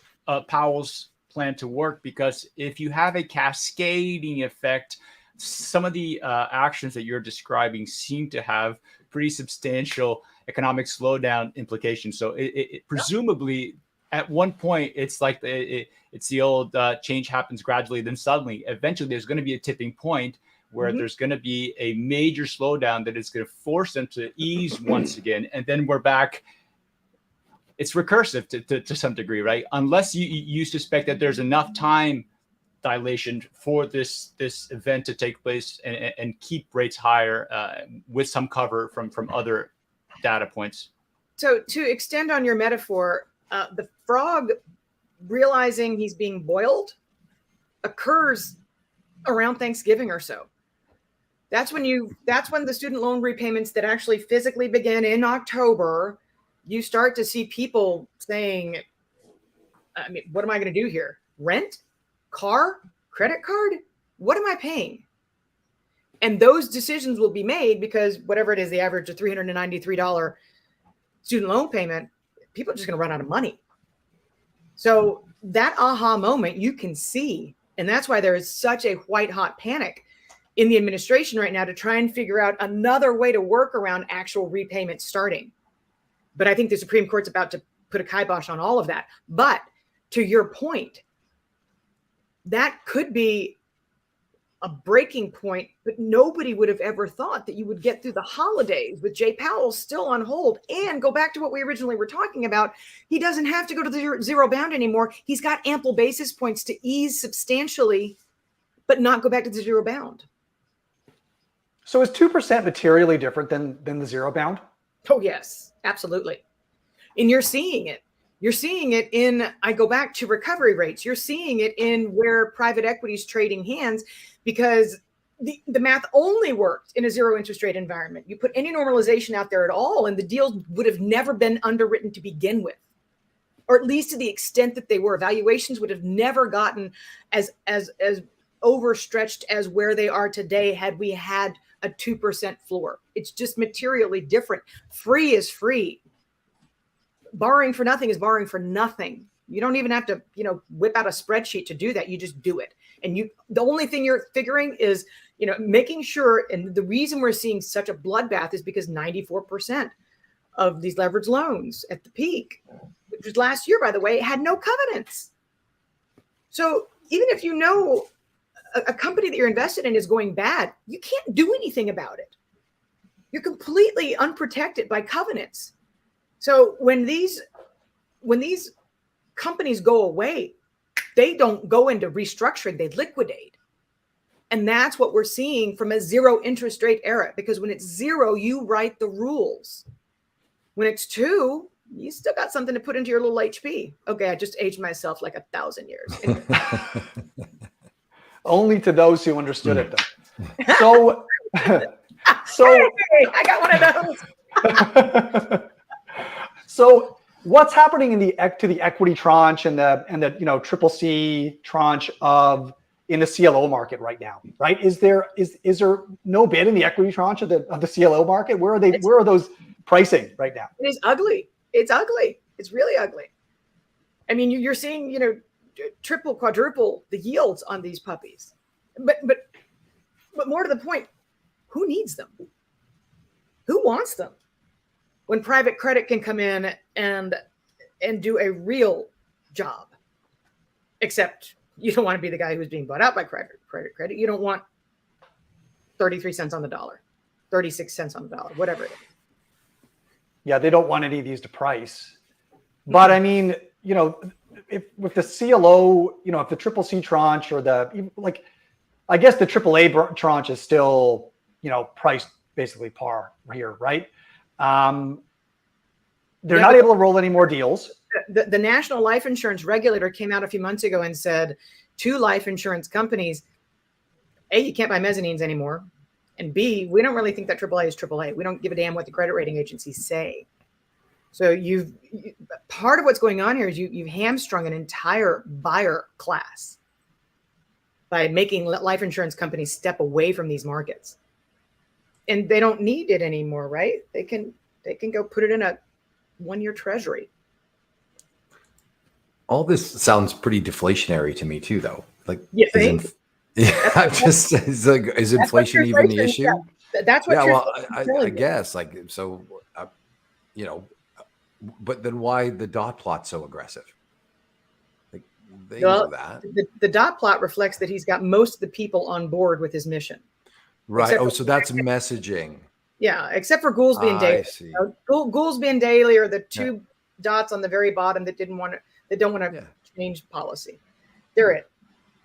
Powell's plan to work, because if you have a cascading effect, some of the actions that you're describing seem to have pretty substantial economic slowdown implications. So it presumably at one point, it's like it's the old change happens gradually, then suddenly, eventually there's going to be a tipping point where there's going to be a major slowdown that is going to force them to ease once again. And then we're back. It's recursive to some degree, right? Unless you suspect that there's enough time dilation for this event to take place and keep rates higher with some cover from other data points. So to extend on your metaphor, the frog realizing he's being boiled occurs around Thanksgiving or so. That's when the student loan repayments that actually physically begin in October, you start to see people saying, I mean, what am I going to do here? Rent? Car? Credit card? What am I paying? And those decisions will be made because whatever it is, the average of $393 student loan payment, people are just going to run out of money. So that aha moment you can see, and that's why there is such a white hot panic in the administration right now to try and figure out another way to work around actual repayments starting. But I think the Supreme Court's about to put a kibosh on all of that. But to your point, that could be a breaking point, but nobody would have ever thought that you would get through the holidays with Jay Powell still on hold and go back to what we originally were talking about. He doesn't have to go to the zero bound anymore. He's got ample basis points to ease substantially, but not go back to the zero bound. So is 2% materially different than the zero bound? Oh, yes, absolutely. And you're seeing it. You're seeing it in, I go back to recovery rates. You're seeing it in where private equity is trading hands, because the math only worked in a zero interest rate environment. You put any normalization out there at all, and the deals would have never been underwritten to begin with, or at least to the extent that they were. Valuations would have never gotten as overstretched as where they are today had we had a 2% floor. It's just materially different. Free is free. Borrowing for nothing is borrowing for nothing. You don't even have to, whip out a spreadsheet to do that. You just do it. And the only thing you're figuring is, making sure, and the reason we're seeing such a bloodbath is because 94% of these leveraged loans at the peak, which was last year, by the way, had no covenants. So even if you know a company that you're invested in is going bad, you can't do anything about it. You're completely unprotected by covenants. So when these companies go away, they don't go into restructuring, they liquidate. And that's what we're seeing from a zero interest rate era, because when it's zero, you write the rules. When it's 2, you still got something to put into your little HP. Okay, I just aged myself like 1,000 years. Only to those who understood it, though. So hey, I got one of those. So what's happening to the equity tranche and the triple C tranche in the CLO market right now? Right? Is there no bid in the equity tranche of the CLO market? Where are those pricing right now? It is ugly. It's ugly. It's really ugly. I mean, you're seeing triple, quadruple the yields on these puppies. But more to the point, who needs them? Who wants them? When private credit can come in and do a real job. Except you don't want to be the guy who's being bought out by private credit. You don't want 33 cents on the dollar, 36 cents on the dollar, whatever it is. Yeah, they don't want any of these to price. But I mean, if with the CLO, if the triple C tranche or I guess the AAA tranche is still, priced basically par here, right? They're not able to roll any more deals. The National Life Insurance Regulator came out a few months ago and said 2 life insurance companies, A, you can't buy mezzanines anymore. And B, we don't really think that AAA is AAA. We don't give a damn what the credit rating agencies say. So part of what's going on here is you've hamstrung an entire buyer class by making life insurance companies step away from these markets. And they don't need it anymore, right? They can go put it in a 1-year treasury. All this sounds pretty deflationary to me too, though. Like, you think? Is inflation even the issue? That's what. Yeah, well, I guess like so. But then why the dot plot so aggressive? Like they know that the dot plot reflects that he's got most of the people on board with his mission. Right. Oh, so that's messaging. Yeah, except for Goolsby and Daly. Goolsby and Daly are the two dots on the very bottom that don't want to change policy. They're it.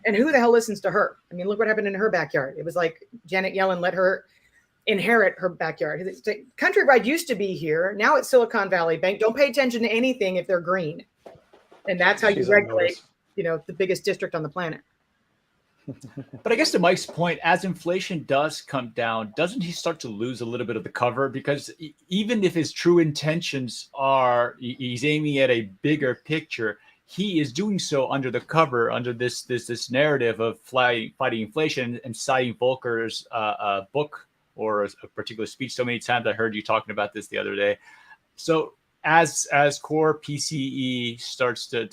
And who the hell listens to her? I mean, look what happened in her backyard. It was like Janet Yellen let her inherit her backyard. Countrywide used to be here. Now it's Silicon Valley Bank. Don't pay attention to anything if they're green. And that's how you regulate, the biggest district on the planet. But I guess to Mike's point, as inflation does come down, doesn't he start to lose a little bit of the cover? Because even if his true intentions are he's aiming at a bigger picture, he is doing so under the cover, under this narrative of fighting inflation and citing Volcker's book or a particular speech so many times. I heard you talking about this the other day. So as core PCE starts to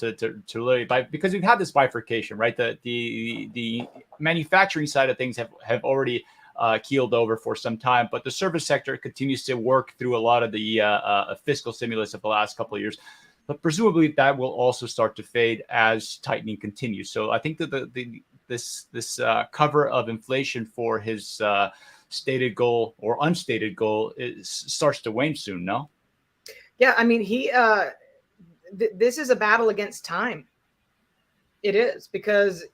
really, because we've had this bifurcation, right? The manufacturing side of things have already keeled over for some time, but the service sector continues to work through a lot of the fiscal stimulus of the last couple of years. But presumably that will also start to fade as tightening continues. So I think that this cover of inflation for his stated goal or unstated goal starts to wane soon. No. Yeah, I mean this is a battle against time. It is, because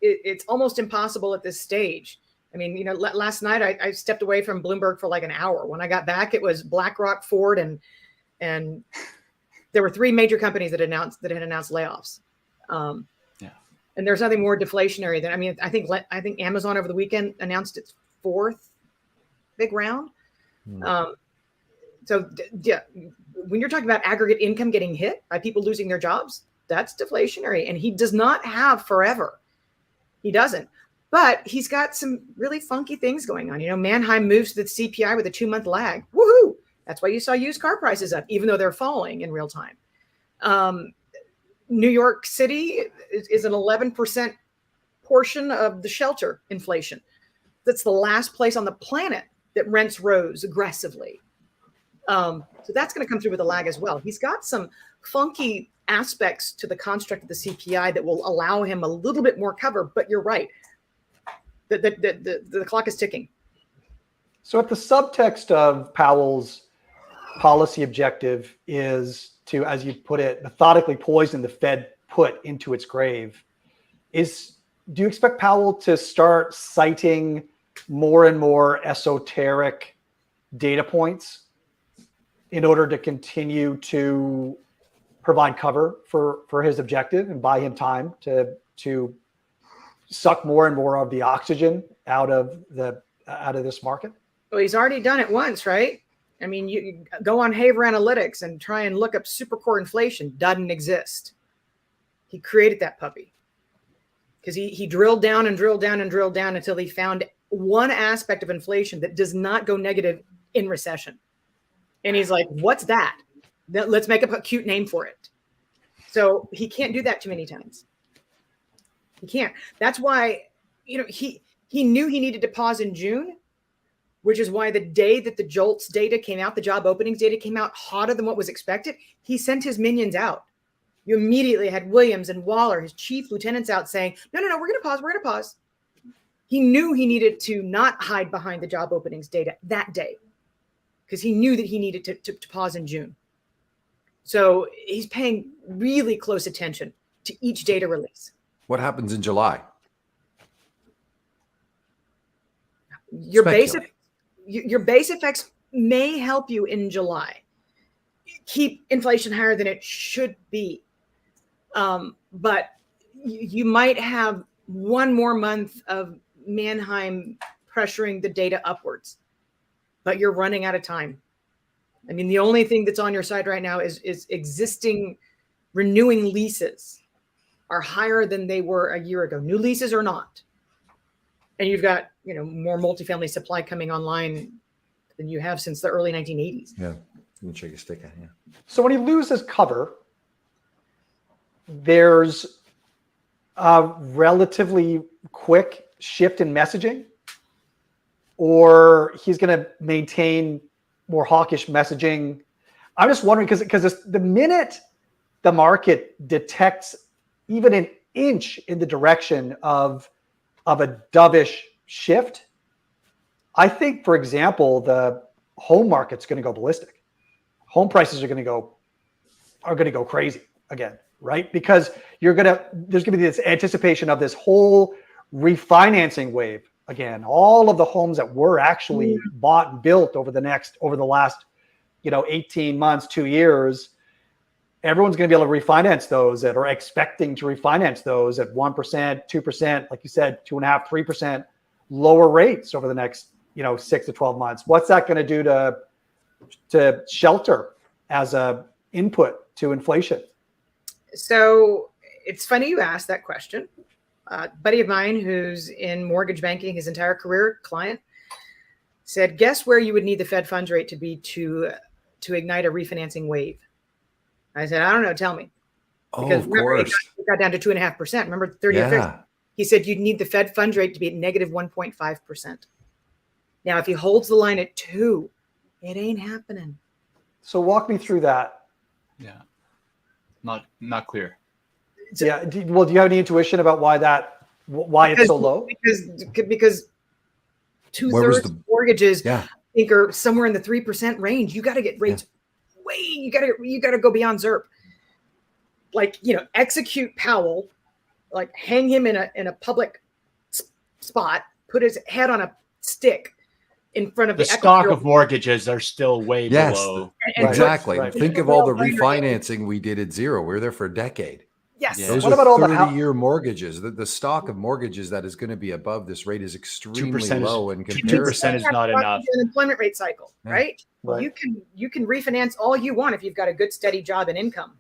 it's almost impossible at this stage. I mean, last night I stepped away from Bloomberg for like an hour. When I got back, it was BlackRock, Ford, and there were 3 major companies that had announced layoffs. And there's nothing more deflationary than, I think Amazon over the weekend announced its 4th big round. So yeah, when you're talking about aggregate income getting hit by people losing their jobs, that's deflationary. And he does not have forever. He doesn't. But he's got some really funky things going on. Manheim moves to the CPI with a 2-month lag. Woohoo! That's why you saw used car prices up, even though they're falling in real time. New York City is an 11% portion of the shelter inflation. That's the last place on the planet that rents rose aggressively. So that's going to come through with a lag as well. He's got some funky aspects to the construct of the CPI that will allow him a little bit more cover. But you're right. The clock is ticking. So if the subtext of Powell's policy objective is to, as you put it, methodically poison the Fed put into its grave, do you expect Powell to start citing more and more esoteric data points in order to continue to provide cover for his objective and buy him time to suck more and more of the oxygen out of this market? Well, he's already done it once, right? I mean, you go on Haver Analytics and try and look up supercore inflation. Doesn't exist. He created that puppy because he drilled down and drilled down and drilled down until he found one aspect of inflation that does not go negative in recession. And he's like, what's that? Let's make up a cute name for it. So he can't do that too many times. He can't. That's why, he knew he needed to pause in June, which is why the day that the JOLTS data came out, the job openings data came out hotter than what was expected, he sent his minions out. You immediately had Williams and Waller, his chief lieutenants, out saying, no, we're going to pause. He knew he needed to not hide behind the job openings data that day because he knew that he needed to pause in June. So he's paying really close attention to each data release. What happens in July? Your base effects may help you in July. Keep inflation higher than it should be. But you might have one more month of Mannheim pressuring the data upwards, but you're running out of time. I mean, the only thing that's on your side right now is existing renewing leases are higher than they were a year ago. New leases are not. And you've got, more multifamily supply coming online than you have since the early 1980s. Yeah. Let me check your stick out. Yeah. So when he loses cover, there's a relatively quick shift in messaging, or he's going to maintain more hawkish messaging. I'm just wondering, because the minute the market detects even an inch in the direction of a dovish shift, I think, for example, the home market's going to go ballistic. Home prices are going to go crazy again, right? Because there's going to be this anticipation of this whole refinancing wave again. All of the homes that were actually bought and built over the last 18 months, 2 years, everyone's going to be able to refinance those that are expecting to refinance those at 1%, 2%, like you said, 2.5%, 3% lower rates over the next 6 to 12 months. What's that going to do to shelter as a input to inflation? So it's funny you asked that question. A buddy of mine who's in mortgage banking his entire career, client, said, guess where you would need the Fed funds rate to be to ignite a refinancing wave? I said, I don't know. Tell me. Because of course. It got down to 2.5%. Remember 30 fixed? He said you'd need the Fed funds rate to be at negative 1.5%. Now, if he holds the line at 2, it ain't happening. So walk me through that. Yeah. Not clear. Yeah. Do you have any intuition about why it's so low? Because 2/3 of mortgages, I think, are somewhere in the 3% range. You got to get rates you got to go beyond ZIRP. Like, execute Powell, like hang him in a public spot, put his head on a stick in front of the stock of mortgages are still way below. Exactly. Right. Think of all the refinancing we did at zero. We were there for a decade. Yes. Yeah. Those are 30-year mortgages. The stock of mortgages that is going to be above this rate is extremely low in comparison. 2% is not enough. An employment rate cycle, right? You can refinance all you want if you've got a good steady job and income.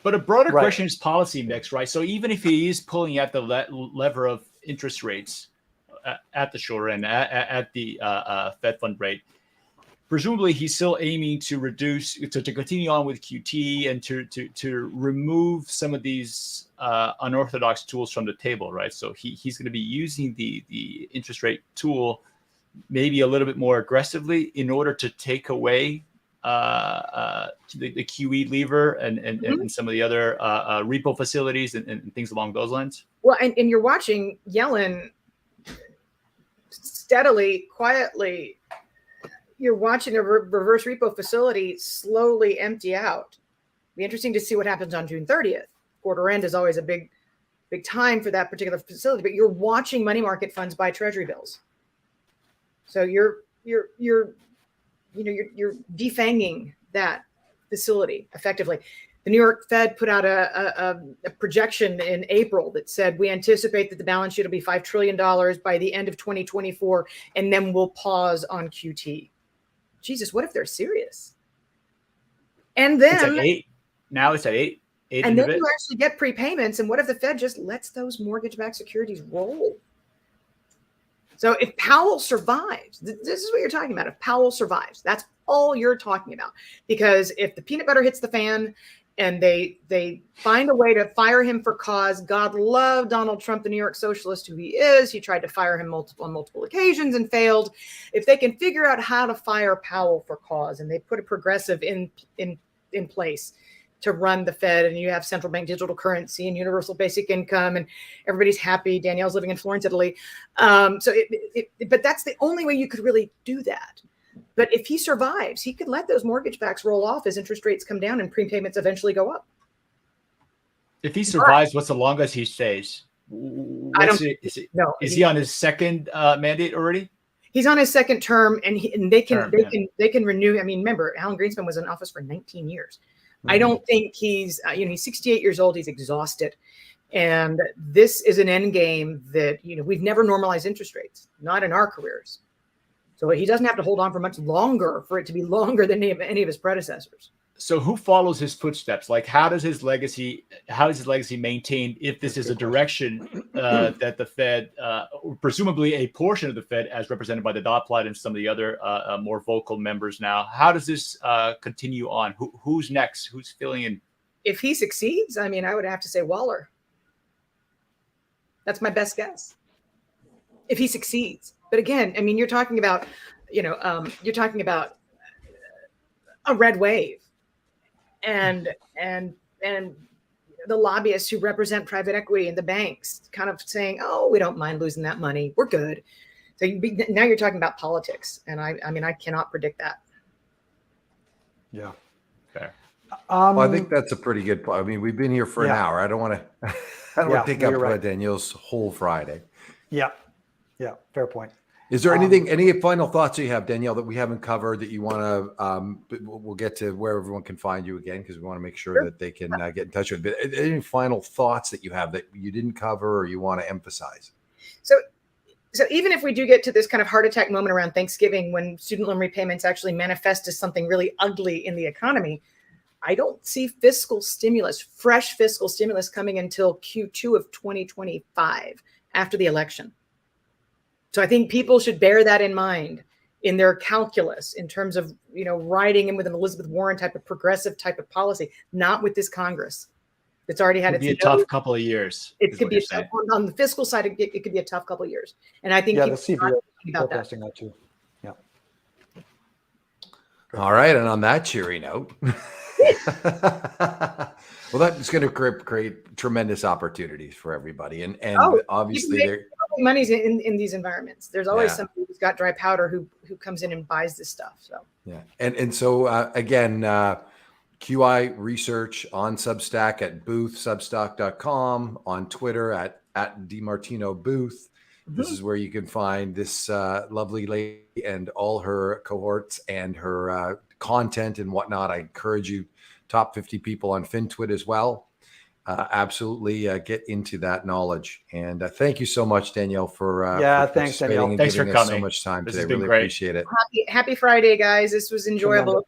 But a broader question is policy mix, right? So even if he is pulling at the lever of interest rates at the short end, at the Fed fund rate, presumably he's still aiming to reduce, to continue on with QT and to remove some of these unorthodox tools from the table, right? So he's going to be using the interest rate tool maybe a little bit more aggressively in order to take away the QE lever and some of the other repo facilities and things along those lines. Well, and you're watching Yellen steadily, quietly, you're watching a reverse repo facility slowly empty out. Be interesting to see what happens on June 30th. Quarter end is always a big time for that particular facility, but you're watching money market funds buy treasury bills. So you're defanging that facility effectively. The New York Fed put out a projection in April that said we anticipate that the balance sheet will be $5 trillion by the end of 2024, and then we'll pause on QT. Jesus, what if they're serious? And then it's at 8. Now it's at 8. And then you actually get prepayments. And what if the Fed just lets those mortgage-backed securities roll? So if Powell survives, this is what you're talking about. If Powell survives, that's all you're talking about. Because if the peanut butter hits the fan and they find a way to fire him for cause, God love Donald Trump, the New York socialist who he is. He tried to fire him on multiple occasions and failed. If they can figure out how to fire Powell for cause and they put a progressive in place to run the Fed, and you have central bank digital currency and universal basic income, and everybody's happy. Danielle's living in Florence, Italy. But that's the only way you could really do that. But if he survives, he could let those mortgage backs roll off as interest rates come down and prepayments eventually go up. If he survives, what's the longest he stays? Is he on his second mandate already? He's on his second term, and they can renew. I mean, remember, Alan Greenspan was in office for 19 years. I don't think he's 68 years old. He's exhausted. And this is an end game that, we've never normalized interest rates, not in our careers. So he doesn't have to hold on for much longer for it to be longer than any of his predecessors. So who follows his footsteps? Like, how is his legacy maintained if this is a direction that the Fed, presumably a portion of the Fed, as represented by the dot plot and some of the other more vocal members now, how does this continue on? Who's next? Who's filling in? If he succeeds, I would have to say Waller. That's my best guess. If he succeeds. But again, you're talking about, a red wave. And the lobbyists who represent private equity and the banks kind of saying, "Oh, we don't mind losing that money. We're good." So now you're talking about politics, and I cannot predict that. Yeah. Fair. Well, I think that's a pretty good point. We've been here for an hour. I don't want to take up right. Danielle's whole Friday. Yeah. Fair point. Is there any final thoughts you have, Danielle, that we haven't covered that you want to? We'll get to where everyone can find you again, because we want to make sure that they can get in touch with. But any final thoughts that you have that you didn't cover or you want to emphasize? So even if we do get to this kind of heart attack moment around Thanksgiving, when student loan repayments actually manifest as something really ugly in the economy, I don't see fresh fiscal stimulus coming until Q2 of 2025 after the election. So I think people should bear that in mind in their calculus in terms of, riding in with an Elizabeth Warren type of progressive type of policy, not with this Congress. It's already had a tough couple of years. It could be on the fiscal side. It could be a tough couple of years. And I think the CBO about forecasting that too. Yeah. All right. And on that cheery note, well, that's going to create tremendous opportunities for everybody. And obviously money's in these environments. There's always somebody who's got dry powder who comes in and buys this stuff. So yeah. And so again, QI research on Substack at Booth, substack.com, on Twitter at DiMartino Booth. Mm-hmm. This is where you can find this lovely lady and all her cohorts and her content and whatnot. I encourage you, top 50 people on FinTwit as well. Absolutely get into that knowledge. And thank you so much, Danielle, for thanks, Danielle. And thanks giving for us coming. so much time This today. has been Really great. Appreciate it. Happy Friday, guys. This was enjoyable.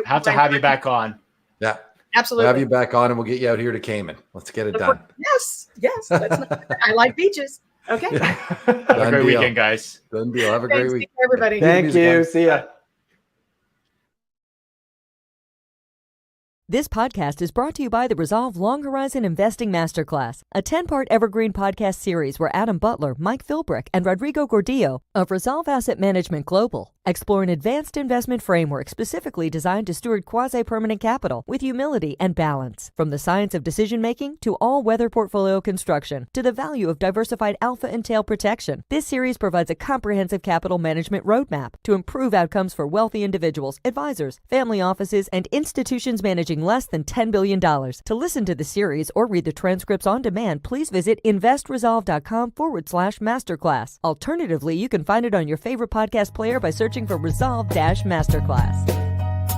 Have to have you back on. Yeah, absolutely. We'll have you back on, and we'll get you out here to Cayman. Let's get it done. Yes. I like beaches. Okay. Have a great weekend, guys. Done deal. Have a great week, everybody. Thank you. See ya. This podcast is brought to you by the ReSolve Long Horizon Investing Masterclass, a 10-part evergreen podcast series where Adam Butler, Mike Philbrick, and Rodrigo Gordillo of ReSolve Asset Management Global explore an advanced investment framework specifically designed to steward quasi-permanent capital with humility and balance. From the science of decision-making to all-weather portfolio construction to the value of diversified alpha and tail protection, this series provides a comprehensive capital management roadmap to improve outcomes for wealthy individuals, advisors, family offices, and institutions managing less than $10 billion. To listen to the series or read the transcripts on demand, please visit investresolve.com/masterclass. Alternatively, you can find it on your favorite podcast player by searching for ReSolve-Masterclass.